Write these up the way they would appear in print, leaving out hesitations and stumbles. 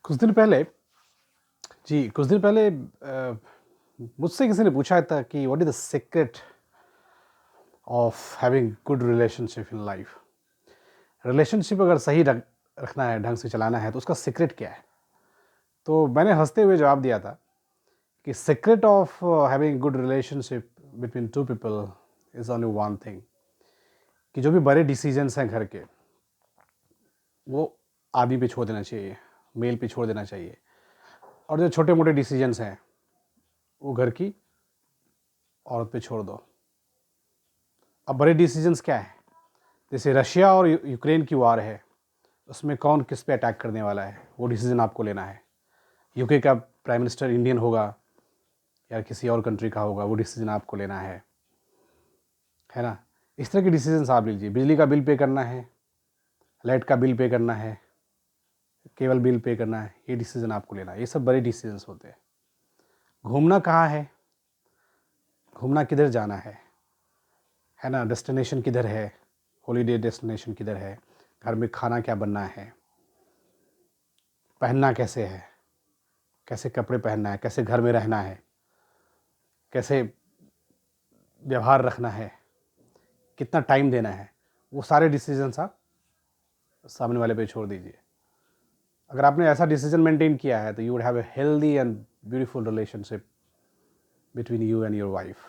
कुछ दिन पहले मुझसे किसी ने पूछा था कि what is the secret of having good relationship in life. Relationship अगर सही रखना है, ढंग से चलाना है तो उसका सीक्रेट क्या है। तो मैंने हंसते हुए जवाब दिया था कि secret of having good relationship between two people is only one thing, कि जो भी बड़े डिसीजंस हैं घर के, वो आदमी पे छोड़ देना चाहिए, मेल पे छोड़ देना चाहिए, और जो छोटे मोटे डिसीजंस हैं वो घर की औरत पे छोड़ दो। अब बड़े डिसीजंस क्या है, जैसे रशिया और यूक्रेन की वार है, उसमें कौन किस पे अटैक करने वाला है वो डिसीजन आपको लेना है। यूके का प्राइम मिनिस्टर इंडियन होगा या किसी और कंट्री का होगा, वो डिसीजन आपको लेना है ना। इस तरह के डिसीजन आप लीजिए। बिजली का बिल पे करना है, लाइट का बिल पे करना है, केबल बिल पे करना है, ये डिसीजन आपको लेना है। ये सब बड़े डिसीजंस होते हैं। घूमना कहाँ है, घूमना किधर जाना है ना, डेस्टिनेशन किधर है, हॉलीडे डेस्टिनेशन किधर है, घर में खाना क्या बनना है, पहनना कैसे है, कैसे कपड़े पहनना है, कैसे घर में रहना है, कैसे व्यवहार रखना है, कितना टाइम देना है, वो सारे डिसीजंस आप सामने वाले पे छोड़ दीजिए। अगर आपने ऐसा डिसीजन मेंटेन किया है तो you would have a healthy and beautiful relationship between you and your wife.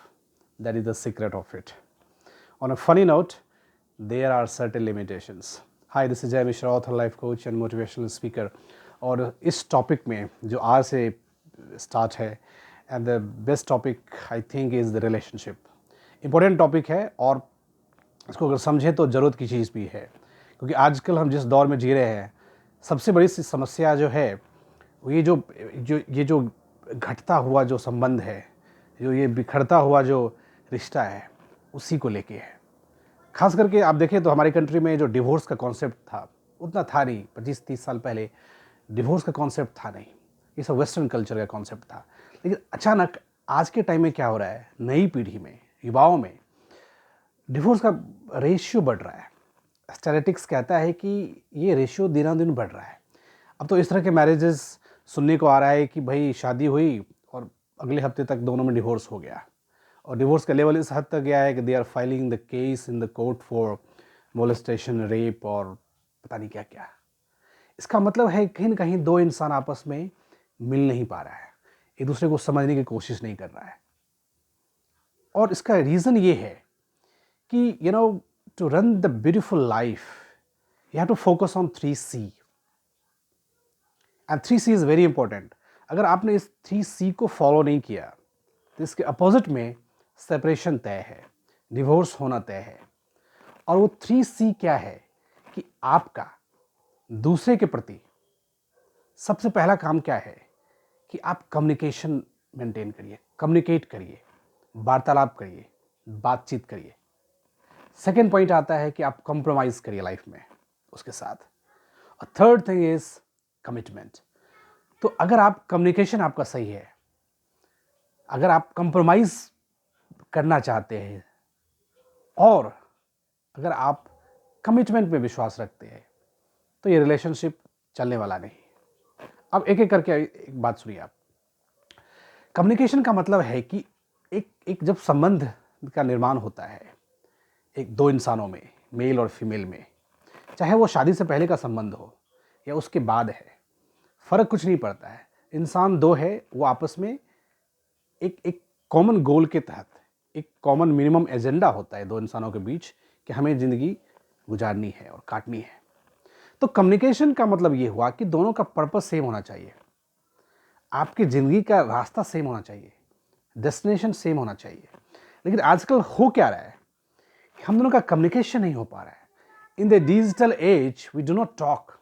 That is the secret of it. On a funny note, there are certain limitations. Hi, this is Jay Mishra, author, life coach and motivational speaker. और इस topic में जो आज से start है, and the best topic I think is the relationship. Important topic है और इसको अगर समझें तो ज़रूरत की चीज़ भी है, क्योंकि आजकल हम जिस दौर में जी रहे हैं, सबसे बड़ी समस्या जो है वो ये जो घटता हुआ जो संबंध है, जो ये बिखरता हुआ जो रिश्ता है, उसी को लेके है। खास करके आप देखें तो हमारी कंट्री में जो डिवोर्स का कॉन्सेप्ट था उतना था नहीं। 25-30 साल पहले डिवोर्स का कॉन्सेप्ट था नहीं, ये सब वेस्टर्न कल्चर का कॉन्सेप्ट था। लेकिन अचानक आज के टाइम में क्या हो रहा है, नई पीढ़ी में, युवाओं में डिवोर्स का रेशियो बढ़ रहा है। स्टैटिस्टिक्स कहता है कि ये रेशियो दिनों दिन बढ़ रहा है। अब तो इस तरह के मैरिजेस सुनने को आ रहा है कि भाई शादी हुई और अगले हफ्ते तक दोनों में डिवोर्स हो गया, और डिवोर्स का लेवल इस हद तक गया है कि they are filing the case in the court for molestation, rape और पता नहीं क्या क्या। इसका मतलब है कहीं ना कहीं दो इंसान आपस में मिल नहीं पा रहा है, एक दूसरे को समझने की कोशिश नहीं कर रहा है। और इसका रीज़न ये है कि to run the beautiful life you have to focus on 3C, and 3C is very important. अगर आपने इस 3C को फॉलो नहीं किया तो इसके अपोजिट में सेपरेशन तय है, डिवोर्स होना तय है। और वो 3C क्या है कि आपका दूसरे के प्रति सबसे पहला काम क्या है कि आप कम्युनिकेशन मेंटेन करिए, कम्युनिकेट करिए, वार्तालाप करिए, बातचीत करिए। सेकेंड पॉइंट आता है कि आप कंप्रोमाइज करिए लाइफ में उसके साथ। और थर्ड थिंग इज कमिटमेंट। तो अगर आप कम्युनिकेशन आपका सही है, अगर आप कंप्रोमाइज करना चाहते हैं, और अगर आप कमिटमेंट में विश्वास रखते हैं, तो ये रिलेशनशिप चलने वाला नहीं। अब एक एक करके एक बात सुनिए आप। कम्युनिकेशन का मतलब है कि एक जब संबंध का निर्माण होता है एक दो इंसानों में, मेल और फीमेल में, चाहे वो शादी से पहले का संबंध हो या उसके बाद है, फ़र्क कुछ नहीं पड़ता है। इंसान दो है, वो आपस में एक कॉमन गोल के तहत एक कॉमन मिनिमम एजेंडा होता है दो इंसानों के बीच कि हमें ज़िंदगी गुजारनी है और काटनी है। तो कम्युनिकेशन का मतलब ये हुआ कि दोनों का पर्पस सेम होना चाहिए, आपकी ज़िंदगी का रास्ता सेम होना चाहिए, डेस्टिनेशन सेम होना चाहिए। लेकिन आजकल हो क्या रहा है कि हम दोनों का कम्युनिकेशन नहीं हो पा रहा है। In the digital age we do not talk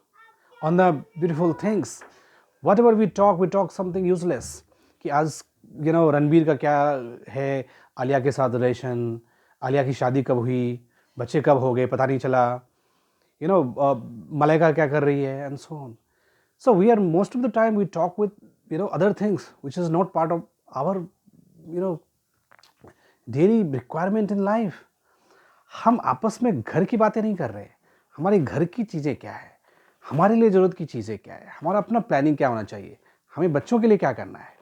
on the beautiful things. Whatever we talk something useless, कि आज रणबीर का क्या है आलिया के साथ रिलेशन, आलिया की शादी कब हुई, बच्चे कब हो गए पता नहीं चला, मलाइका क्या कर रही है, and so on. So we are, most of the time we talk with other things which is not part of our daily requirement in life. हम आपस में घर की बातें नहीं कर रहे, हमारे घर की चीज़ें क्या है, हमारे लिए ज़रूरत की चीज़ें क्या है, हमारा अपना प्लानिंग क्या होना चाहिए, हमें बच्चों के लिए क्या करना है।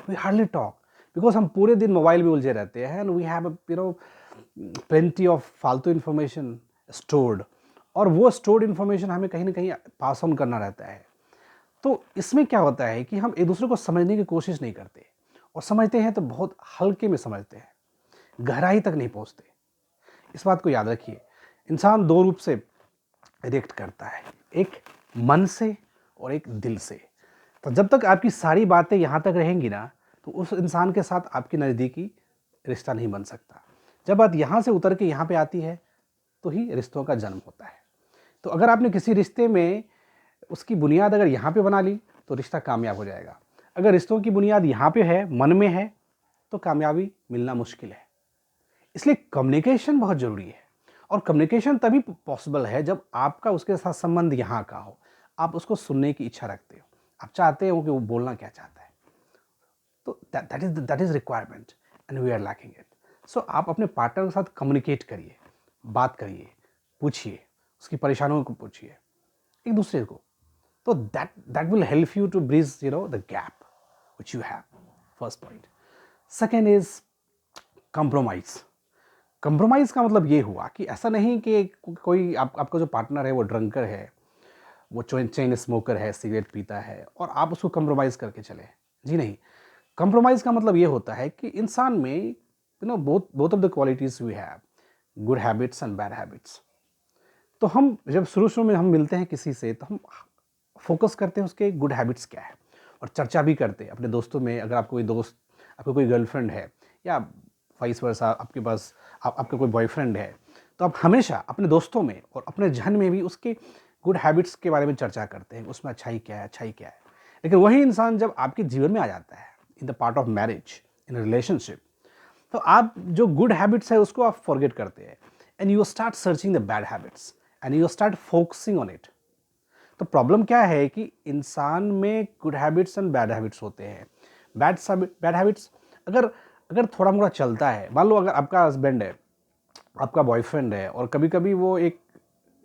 वी हार्डली टॉक बिकॉज हम पूरे दिन मोबाइल में उलझे रहते हैं and we have plenty of फालतू इन्फॉर्मेशन स्टोर्ड, और वो स्टोर्ड इन्फॉर्मेशन हमें कहीं ना कहीं पास ऑन करना रहता है। तो इसमें क्या होता है कि हम एक दूसरे को समझने की कोशिश नहीं करते, और समझते हैं तो बहुत हल्के में समझते हैं, गहराई तक नहीं पहुंचते। इस बात को याद रखिए, इंसान दो रूप से रिएक्ट करता है, एक मन से और एक दिल से। तो जब तक आपकी सारी बातें यहाँ तक रहेंगी ना, तो उस इंसान के साथ आपकी नज़दीकी रिश्ता नहीं बन सकता। जब बात यहाँ से उतर के यहाँ पे आती है तो ही रिश्तों का जन्म होता है। तो अगर आपने किसी रिश्ते में उसकी बुनियाद अगर यहाँ पे बना ली तो रिश्ता कामयाब हो जाएगा। अगर रिश्तों की बुनियाद यहाँ पे है, मन में है, तो कामयाबी मिलना मुश्किल है। इसलिए कम्युनिकेशन बहुत ज़रूरी है, और कम्युनिकेशन तभी पॉसिबल है जब आपका उसके साथ संबंध यहाँ का हो, आप उसको सुनने की इच्छा रखते हो, आप चाहते हो कि वो बोलना क्या चाहता है। तो that is requirement and we are lacking it. So आप अपने पार्टनर के साथ कम्युनिकेट करिए, बात करिए, पूछिए, उसकी परेशानियों को पूछिए एक दूसरे को। तो that will help you to bridge the gap which you have. First point. Second is compromise. Compromise का मतलब ये हुआ कि ऐसा नहीं कि कोई आपका जो पार्टनर है वो ड्रंकर है, वो चेन स्मोकर है, सिगरेट पीता है, और आप उसको कंप्रोमाइज़ करके चले। जी नहीं, कंप्रोमाइज़ का मतलब ये होता है कि इंसान में both of the qualities we have, good habits and bad habits. तो हम जब शुरू में हम मिलते हैं किसी से, तो हम फोकस करते हैं उसके गुड हैबिट्स क्या है, और चर्चा भी करते हैं अपने दोस्तों में। अगर आपको कोई दोस्त, आपको कोई गर्लफ्रेंड है, या वाइस वर्सा आपके पास आपका कोई बॉयफ्रेंड है, तो आप हमेशा अपने दोस्तों में और अपने जहन में भी उसके गुड हैबिट्स के बारे में चर्चा करते हैं, उसमें अच्छाई क्या है, अच्छाई क्या है। लेकिन वही इंसान जब आपके जीवन में आ जाता है, in the part of marriage, in relationship, तो आप जो गुड हैबिट्स है उसको आप फॉरगेट करते हैं, and you start searching the bad habits and you start focusing on it. तो प्रॉब्लम क्या है कि इंसान में good habits and bad habits होते हैं। बैड हैबिट्स अगर अगर थोड़ा मोड़ा चलता है, मान लो अगर आपका हस्बैंड है, आपका बॉयफ्रेंड है, और कभी कभी वो एक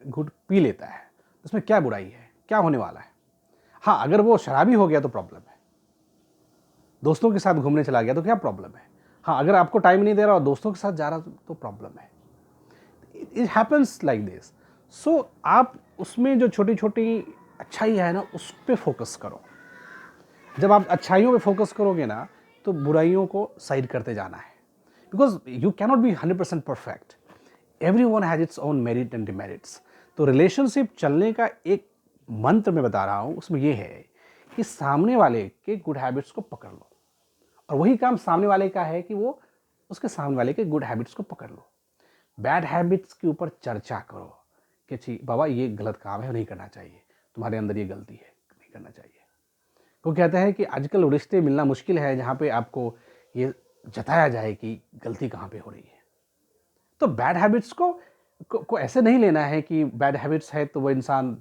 घुट पी लेता है, तो उसमें क्या बुराई है, क्या होने वाला है। हाँ, अगर वो शराबी हो गया तो प्रॉब्लम है, दोस्तों के साथ घूमने चला गया तो क्या प्रॉब्लम है। हाँ, अगर आपको टाइम नहीं दे रहा और दोस्तों के साथ जा रहा तो प्रॉब्लम है। It happens like this. So आप उसमें जो छोटी छोटी अच्छाई है ना, उस पर फोकस करो। जब आप अच्छाइयों पे फोकस करोगे ना, तो बुराइयों को साइड करते जाना है, because you cannot be 100% perfect. Every one has its own merit and demerits. तो रिलेशनशिप चलने का एक मंत्र मैं बता रहा हूँ, उसमें यह है कि सामने वाले के गुड हैबिट्स को पकड़ लो, और वही काम सामने वाले का है कि वो उसके सामने वाले के गुड हैबिट्स को पकड़ लो। बैड हैबिट्स के ऊपर चर्चा करो कि जी बाबा, ये गलत काम है, नहीं करना चाहिए, तुम्हारे अंदर ये गलती है, नहीं करना चाहिए। वो कहते हैं कि आजकल रिश्ते मिलना मुश्किल है जहाँ पे आपको ये जताया जाए कि गलती कहाँ पे हो रही है। तो बैड हैबिट्स को ऐसे नहीं लेना है कि बैड हैबिट्स है तो वो इंसान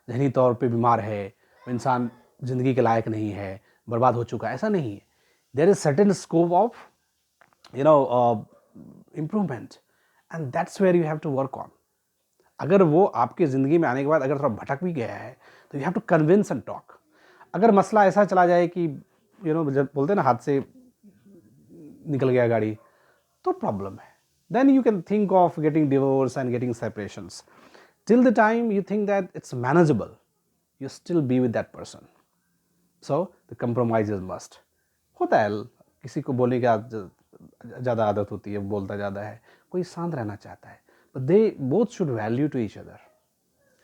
ज़हनी तौर पे बीमार है, वो इंसान ज़िंदगी के लायक नहीं है, बर्बाद हो चुका है, ऐसा नहीं है। There is certain scope of improvement, and that's where you have to work on. अगर वो आपकी ज़िंदगी में आने के बाद अगर थोड़ा भटक भी गया है, तो you have to convince and talk. अगर मसला ऐसा चला जाए कि जब बोलते हैं ना, हाथ से निकल गया गाड़ी, तो प्रॉब्लम है। Then you can think of getting divorce and getting separations. Till the time you think that it's manageable, you still be with that person. So the compromise is must. होता है, किसी को बोलने की ज़्यादा आदत होती है, बोलता ज़्यादा है, कोई शांत रहना चाहता है, but they both should value to each other,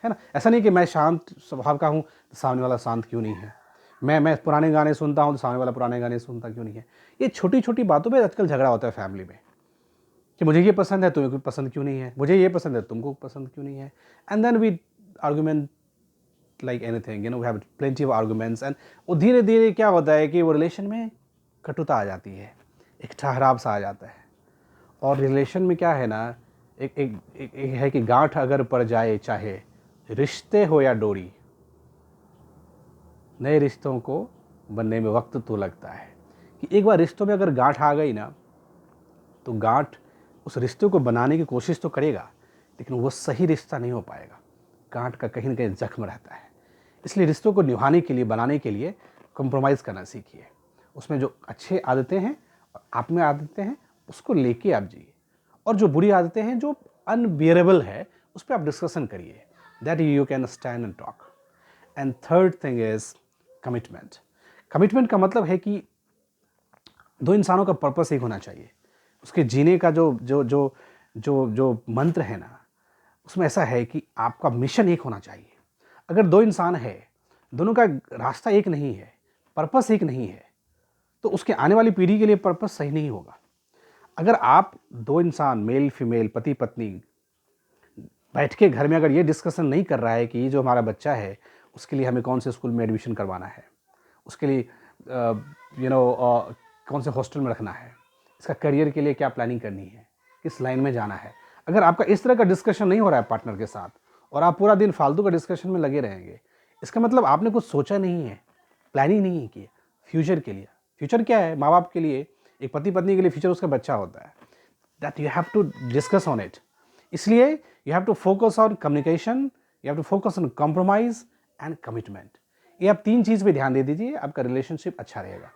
है ना। ऐसा नहीं कि मैं शांत स्वभाव का हूँ तो सामने वाला शांत क्यों नहीं है, मैं पुराने गाने सुनता हूँ तो सामने वाला पुराने गाने सुनता क्यों नहीं है। ये छोटी छोटी बातों पे आजकल झगड़ा होता है फैमिली में, कि मुझे ये पसंद है तुम्हें पसंद क्यों नहीं है, मुझे ये पसंद है तुमको पसंद क्यों नहीं है। And then we argument like anything, we have plenty of arguments, and वो धीरे धीरे क्या होता है कि वो रिलेशन में कटुता आ जाती है, एक ठहराव सा आ जाता है। और रिलेशन में क्या है ना, एक है कि गांठ अगर पड़ जाए, चाहे रिश्ते हो या डोरी, नए रिश्तों को बनने में वक्त तो लगता है। कि एक बार रिश्तों में अगर गांठ आ गई ना, तो गांठ उस रिश्ते को बनाने की कोशिश तो करेगा, लेकिन वो सही रिश्ता नहीं हो पाएगा। गांठ का कहीं ना कहीं जख्म रहता है। इसलिए रिश्तों को निभाने के लिए, बनाने के लिए कॉम्प्रोमाइज़ करना सीखिए। उसमें जो अच्छे आदतें हैं और आप में आदतें हैं, उसको लेके आप जिए, और जो बुरी आदतें हैं, जो अनबियरेबल है, उस पर आप डिस्कशन करिए, that you can stand and talk. And third thing is commitment. Commitment का मतलब है कि दो इंसानों का पर्पस एक होना चाहिए। उसके जीने का जो जो जो जो जो मंत्र है ना, उसमें ऐसा है कि आपका मिशन एक होना चाहिए। अगर दो इंसान है, दोनों का रास्ता एक नहीं है, पर्पस एक नहीं है, तो उसके आने वाली पीढ़ी के लिए पर्पस सही नहीं होगा। अगर आप दो इंसान, मेल फीमेल, पति पत्नी, बैठ के घर में अगर ये डिस्कशन नहीं कर रहा है कि ये जो हमारा बच्चा है, उसके लिए हमें कौन से स्कूल में एडमिशन करवाना है, उसके लिए कौन से हॉस्टल में रखना है, इसका करियर के लिए क्या प्लानिंग करनी है, किस लाइन में जाना है, अगर आपका इस तरह का डिस्कशन नहीं हो रहा है पार्टनर के साथ, और आप पूरा दिन फालतू का डिस्कशन में लगे रहेंगे, इसका मतलब आपने कुछ सोचा नहीं है, प्लानिंग नहीं की फ्यूचर के लिए। फ्यूचर क्या है? माँ बाप के लिए, एक पति पत्नी के लिए फ्यूचर उसका बच्चा होता है। That you have to discuss on it. इसलिए you have to focus on communication, you have to focus on compromise and commitment. ये आप तीन चीज़ पे ध्यान दे दीजिए, आपका रिलेशनशिप अच्छा रहेगा।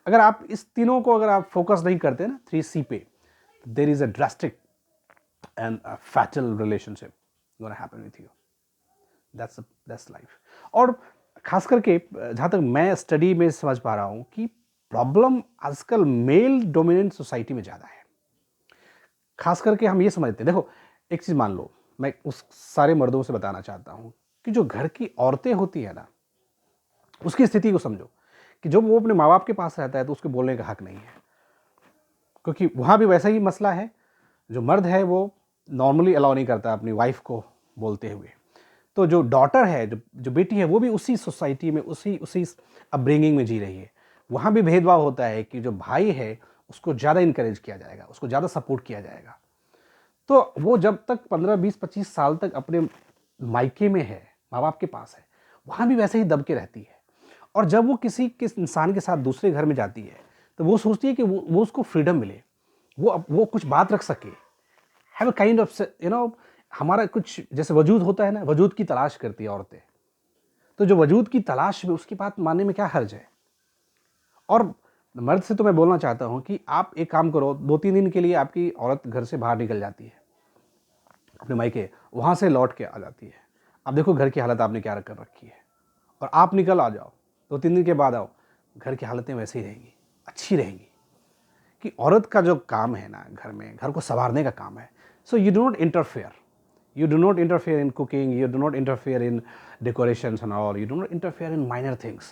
अगर आप इस तीनों को अगर आप फोकस नहीं करते ना, 3C पे, there is a drastic and fatal relationship gonna happen with you. That's life. और खास करके जहाँ तक मैं स्टडी में समझ पा रहा हूँ कि प्रॉब्लम आजकल मेल डोमिनेंट सोसाइटी में ज़्यादा है। खास करके हम ये समझते हैं, देखो एक चीज़ मान लो, मैं उस सारे मर्दों से बताना चाहता हूँ कि जो घर की औरतें होती है ना, उसकी स्थिति को समझो कि जब वो अपने माँ बाप के पास रहता है तो उसके बोलने का हक नहीं है, क्योंकि वहाँ भी वैसा ही मसला है। जो मर्द है वो नॉर्मली अलाउ नहीं करता अपनी वाइफ को बोलते हुए। तो जो डॉटर है, जो बेटी है, वो भी उसी सोसाइटी में, उसी उसी अपब्रिंगिंग में जी रही है। वहाँ भी भेदभाव होता है कि जो भाई है उसको ज़्यादा इनकरेज किया जाएगा, उसको ज़्यादा सपोर्ट किया जाएगा। तो वो जब तक 15, 20, 25 साल तक अपने मायके में है, माँ बाप के पास है, वहाँ भी वैसे ही दब के रहती है। और जब वो किसी इंसान के साथ दूसरे घर में जाती है, तो वो सोचती है कि वो उसको फ्रीडम मिले, वो कुछ बात रख सके, हैव अ काइंड ऑफ हमारा कुछ जैसे वजूद होता है ना, वजूद की तलाश करती है औरतें। तो जो वजूद की तलाश में, उसकी बात मानने में क्या हर्ज है? और मर्द से तो मैं बोलना चाहता हूँ कि आप एक काम करो, 2-3 दिन के लिए आपकी औरत घर से बाहर निकल जाती है अपने मायके, वहाँ से लौट के आ जाती है। अब देखो घर की हालत आपने क्या कर रखी है, और आप निकल आ जाओ, 2-3 दिन के बाद आओ, घर की हालतें वैसे ही रहेंगी, अच्छी रहेंगी। कि औरत का जो काम है ना, घर में, घर को संवारने का काम है। So you do not interfere, you do not interfere in cooking, you do not interfere in decorations and all, you do not interfere in minor things.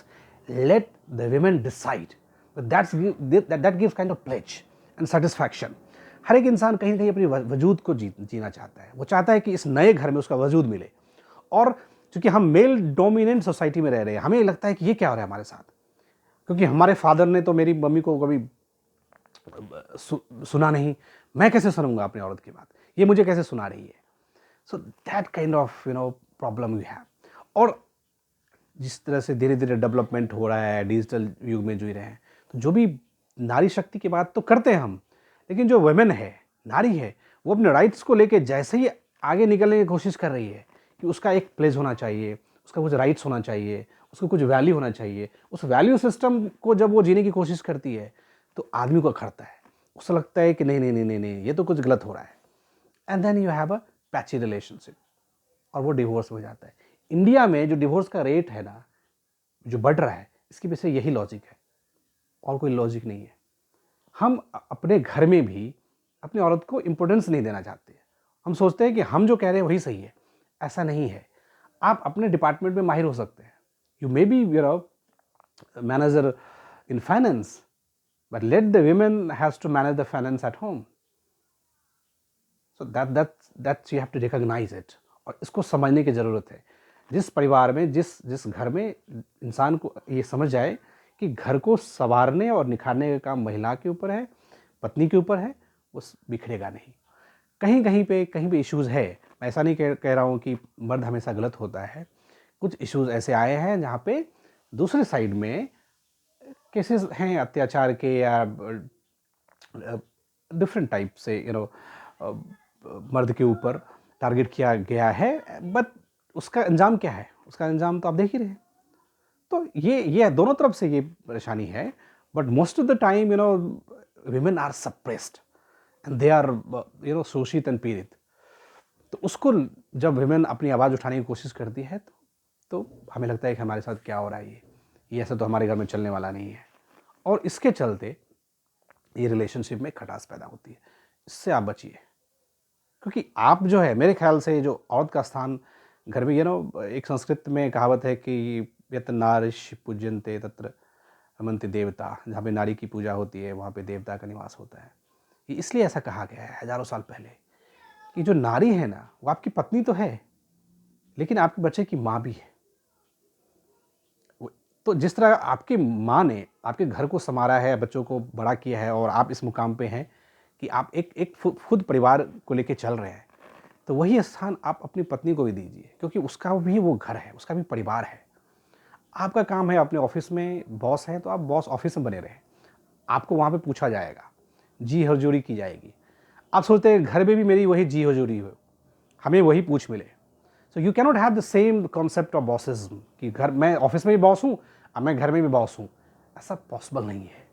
Let the women decide. But that gives kind of pledge and satisfaction. हर एक इंसान कहीं ना कहीं अपनी वजूद को जीना चाहता है। वो चाहता है कि इस नए घर में उसका वजूद मिले। और चूंकि हम मेल डोमिनेंट सोसाइटी में रह रहे हैं, हमें लगता है कि ये क्या हो रहा है हमारे साथ, क्योंकि हमारे फादर ने तो मेरी मम्मी को कभी सुना नहीं, मैं कैसे सुनूंगा अपनी औरत की बात, ये मुझे कैसे सुना रही है। So that kind of problem we have. और जिस तरह से धीरे धीरे डेवलपमेंट हो रहा है, डिजिटल युग में जी रहे हैं, तो जो भी नारी शक्ति की बात तो करते हैं हम, लेकिन जो वुमेन है, नारी है, वो अपने राइट्स को लेके जैसे ही आगे निकलने की कोशिश कर रही है कि उसका एक प्लेस होना चाहिए, उसका कुछ राइट्स होना चाहिए, उसको कुछ वैल्यू होना चाहिए। उस वैल्यू सिस्टम को जब वो जीने की कोशिश करती है तो आदमी को अखरता है, उसे लगता है कि नहीं नहीं नहीं नहीं नहीं, ये तो कुछ गलत हो रहा है। And then you have a patchy relationship, और वो डिवोर्स हो जाता है। इंडिया में जो डिवोर्स का रेट है ना, जो बढ़ रहा है, इसके पीछे यही लॉजिक है, और कोई लॉजिक नहीं है। हम अपने घर में भी अपनी औरत को इंपॉर्टेंस नहीं देना चाहते। हम सोचते हैं कि हम जो कह रहे हैं वही सही है। ऐसा नहीं है। आप अपने डिपार्टमेंट में माहिर हो सकते हैं, you may be manager in finance, but let the women has to manage the finance at home. So that you have to recognise it, और इसको समझने की ज़रूरत है। जिस परिवार में, जिस घर में इंसान को ये समझ जाए कि घर को संवारने और निखारने का काम महिला के ऊपर है, पत्नी के ऊपर है, वो बिखरेगा नहीं। कहीं पे इश्यूज़ है। मैं ऐसा नहीं कह रहा हूँ कि मर्द हमेशा गलत होता है। कुछ इश्यूज़ ऐसे आए हैं जहाँ पे दूसरे साइड में केसेस हैं अत्याचार के, या डिफरेंट टाइप से मर्द के ऊपर टारगेट किया गया है, बट उसका अंजाम क्या है? उसका अंजाम तो आप देख ही रहे हैं। तो ये दोनों तरफ से ये परेशानी है, but most of the time women are suppressed and they are शोषित एंड पीड़ित। तो उसको जब women अपनी आवाज़ उठाने की कोशिश करती है तो हमें लगता है कि हमारे साथ क्या हो रहा है, ये ऐसा तो हमारे घर में चलने वाला नहीं है, और इसके चलते ये रिलेशनशिप में खटास पैदा होती है। इससे आप बचिए, क्योंकि आप जो है, मेरे ख्याल से जो औरत का स्थान घर में, एक संस्कृत में कहावत है कि यत नारीश पूज्यन्ते तत्र रमन्ते देवता, जहाँ पे नारी की पूजा होती है वहाँ पे देवता का निवास होता है। ये इसलिए ऐसा कहा गया है हजारों साल पहले कि जो नारी है ना, वो आपकी पत्नी तो है, लेकिन आपके बच्चे की माँ भी है। तो जिस तरह आपकी माँ ने आपके घर को संवारा है, बच्चों को बड़ा किया है, और आप इस मुकाम पे हैं कि आप एक खुद परिवार को लेके चल रहे हैं, तो वही स्थान आप अपनी पत्नी को भी दीजिए, क्योंकि उसका भी वो घर है, उसका भी परिवार है। आपका काम है अपने ऑफिस में बॉस है तो आप बॉस ऑफिस में बने रहें, आपको वहाँ पे पूछा जाएगा, जी हजूरी की जाएगी। आप सोचते हैं घर में भी मेरी वही जी हजूरी हो, हमें वही पूछ मिले। So you cannot have the same concept of bossism कि घर, मैं ऑफिस में भी बॉस हूँ अब मैं घर में भी बॉस हूँ, ऐसा पॉसिबल नहीं है।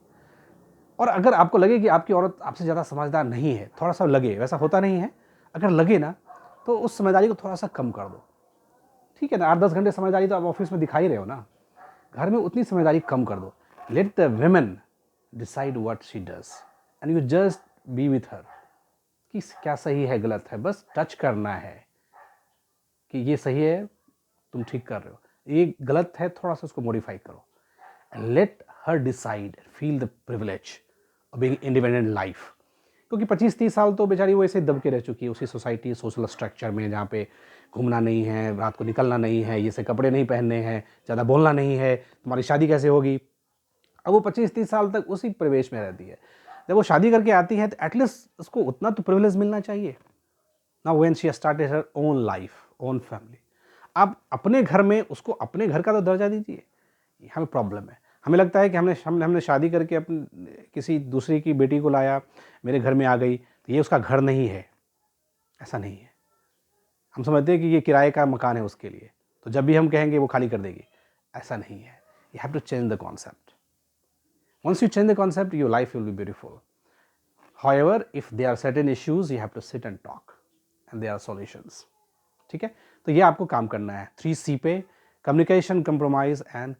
और अगर आपको लगे कि आपकी औरत आपसे ज़्यादा समझदार नहीं है, थोड़ा सा लगे, वैसा होता नहीं है, अगर लगे ना तो उस समझदारी को थोड़ा सा कम कर दो। ठीक है ना, 8-10 घंटे समझदारी तो आप ऑफिस में दिखा ही रहे हो ना, घर में उतनी समझदारी कम कर दो। Let the women decide what she does and you just be with her कि क्या सही है गलत है, बस टच करना है कि ये सही है, तुम ठीक कर रहे हो, ये गलत है, थोड़ा सा उसको मॉडिफाई करो। And let her decide, feel the privilege of being independent life. क्योंकि 25-30 साल तो बेचारी वो ऐसे दब के रह चुकी है उसी सोसाइटी, सोशल स्ट्रक्चर में, जहाँ पे घूमना नहीं है, रात को निकलना नहीं है, ये से कपड़े नहीं पहनने हैं, ज़्यादा बोलना नहीं है, तुम्हारी शादी कैसे होगी। अब वो 25-30 साल तक उसी परिवेश में रहती है। जब वो शादी करके आती है तो एटलीस्ट उसको उतना तो प्रिविलेज मिलना चाहिए ना। When she started her own life, own family, आप अपने घर में उसको अपने घर का तो दर्जा दीजिए। ये हमें प्रॉब्लम है, हमें लगता है कि हमने शादी करके अपने किसी दूसरी की बेटी को लाया, मेरे घर में आ गई तो ये उसका घर नहीं है। ऐसा नहीं है। हम समझते हैं कि ये किराए का मकान है उसके लिए, तो जब भी हम कहेंगे वो खाली कर देगी। ऐसा नहीं है। You have to change the concept. Once you change the concept, your life will be beautiful. However, if there are certain issues, you have to sit and talk and there are solutions. ठीक है, तो ये आपको काम करना है 3C पे, communication, compromise and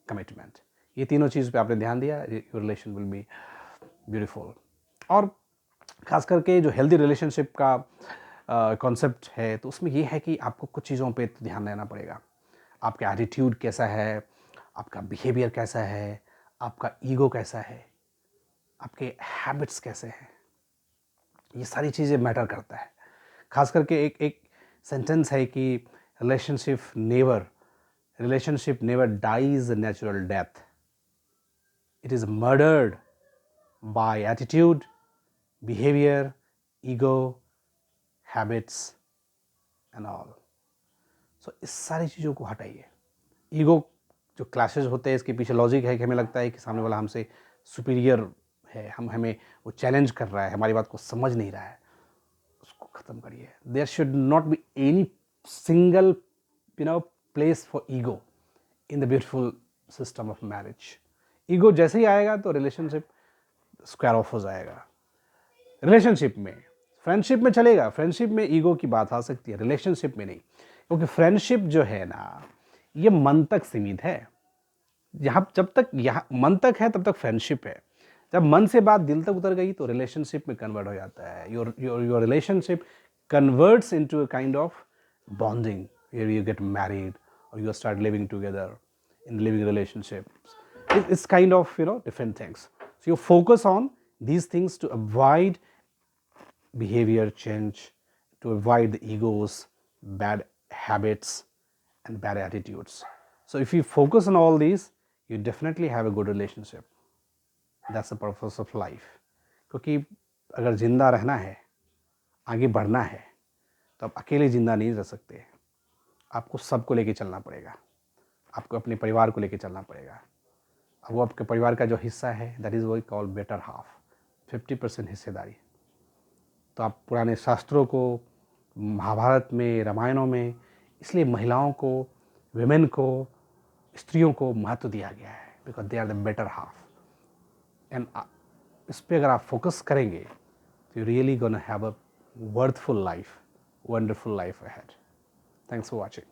commitment. ये तीनों चीज़ पे आपने ध्यान दिया, your relation will be beautiful. और खास करके जो हेल्दी रिलेशनशिप का कॉन्सेप्ट है, तो उसमें ये है कि आपको कुछ चीज़ों पे तो ध्यान देना पड़ेगा। आपका एटीट्यूड कैसा है, आपका बिहेवियर कैसा है, आपका ईगो कैसा है, आपके हैबिट्स कैसे हैं, ये सारी चीज़ें मैटर करता है। खास करके एक सेंटेंस है कि relationship never dies a natural death, it is murdered by attitude, behaviour, ego, habits and all. So इस सारी चीज़ों को हटाइए। ईगो जो क्लैशेज होते हैं, इसके पीछे लॉजिक है कि हमें लगता है कि सामने वाला हमसे सुपीरियर है, हमें वो चैलेंज कर रहा है, हमारी बात को समझ नहीं रहा है। उसको ख़त्म करिए। There should not be any single place for ego in the beautiful system of marriage. Ego जैसे ही आएगा तो रिलेशनशिप स्क्वायर ऑफ हो जाएगा। रिलेशनशिप में, फ्रेंडशिप में चलेगा, फ्रेंडशिप में ईगो की बात आ सकती है, रिलेशनशिप में नहीं। क्योंकि फ्रेंडशिप जो है ना, ये मन तक सीमित है। यहाँ जब तक यहाँ मन तक है तब तक फ्रेंडशिप है। जब मन से बात दिल तक उतर गई तो रिलेशनशिप में कन्वर्ट हो जाता है। Your relationship converts into a kind of bonding where you get married और you start living together in living relationships. It's kind of different things. So you focus on these things to avoid behavior change, to avoid the egos, bad habits and bad attitudes. So if you focus on all these, you definitely have a good relationship. That's the purpose of life. क्योंकि अगर जिंदा रहना है, आगे बढ़ना है, तो आप अकेले जिंदा नहीं रह सकते। आपको सबको लेके चलना पड़ेगा, आपको अपने परिवार को लेके चलना पड़ेगा। अब वो आपके परिवार का जो हिस्सा है, दैट इज़ वही कॉल्ड बेटर हाफ, 50% हिस्सेदारी। तो आप पुराने शास्त्रों को, महाभारत में, रामायणों में इसलिए महिलाओं को, विमेन को, स्त्रियों को महत्व दिया गया है, because they are the better half. And इस पर अगर आप फोकस करेंगे तो you really gonna have a worthful life, wonderful life ahead. Thanks for watching.